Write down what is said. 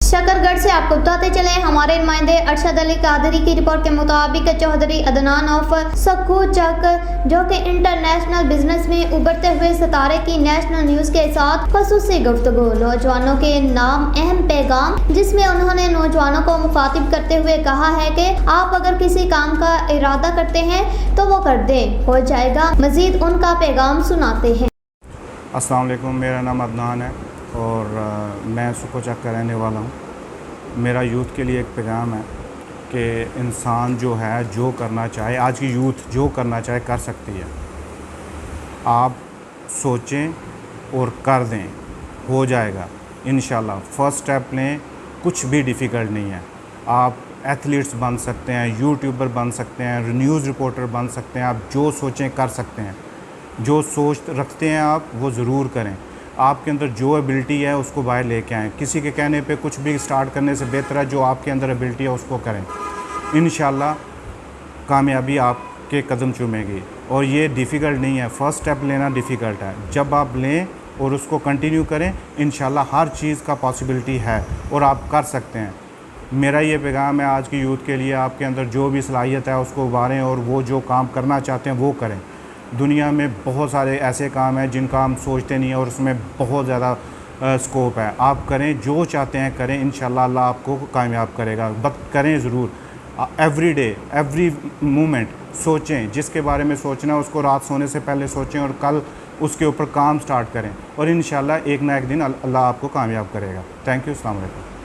शकरगढ़ से आपको बताते चले, हमारे नुमाइंदे अरशद अली कादरी की रिपोर्ट के मुताबिक चौधरी अदनान ऑफ सकूचक, जो कि इंटरनेशनल बिजनेस में उभरते हुए सितारे की नेशनल न्यूज के साथ खसूसी गुफ्तगू, नौजवानों के नाम अहम पैगाम, जिसमें उन्होंने नौजवानों को मुखातिब करते हुए कहा है कि आप अगर किसी काम का इरादा करते हैं तो वो कर दें, हो जाएगा। मजीद उनका पैगाम सुनाते हैं। अस्सलाम वालेकुम, मेरा नाम अदनान है और मैं सुकोचक का रहने वाला हूँ। मेरा यूथ के लिए एक पैगाम है कि इंसान जो है जो करना चाहे, आज की यूथ जो करना चाहे कर सकती है। आप सोचें और कर दें, हो जाएगा इंशाल्लाह। फर्स्ट स्टेप लें, कुछ भी डिफ़िकल्ट नहीं है। आप एथलीट्स बन सकते हैं, यूट्यूबर बन सकते हैं, न्यूज़ रिपोर्टर बन सकते हैं। आप जो सोचें कर सकते हैं। जो सोच रखते हैं आप वो ज़रूर करें। आपके अंदर जो एबिलिटी है उसको बाहर लेके आएँ। किसी के कहने पे कुछ भी स्टार्ट करने से बेहतर है जो आपके अंदर एबिलिटी है उसको करें। इंशाल्लाह कामयाबी आपके कदम चूमेगी। और ये डिफ़िकल्ट नहीं है, फ़र्स्ट स्टेप लेना डिफ़िकल्ट है। जब आप लें और उसको कंटिन्यू करें, इंशाल्लाह हर चीज़ का पॉसिबिलिटी है और आप कर सकते हैं। मेरा ये पैगाम है आज की यूथ के लिए, आपके अंदर जो भी सलाहियत है उसको उभारें और वो जो काम करना चाहते हैं वो करें। दुनिया में बहुत सारे ऐसे काम हैं जिनका हम सोचते नहीं हैं और उसमें बहुत ज़्यादा स्कोप है। आप करें, जो चाहते हैं करें, इंशाल्लाह अल्लाह आपको कामयाब करेगा। बट करें ज़रूर। एवरी डे, एवरी मोमेंट सोचें। जिसके बारे में सोचना है उसको रात सोने से पहले सोचें और कल उसके ऊपर काम स्टार्ट करें और इंशाल्लाह एक ना एक दिन अल्लाह आपको कामयाब करेगा। Thank you. अस्सलाम वालेकुम।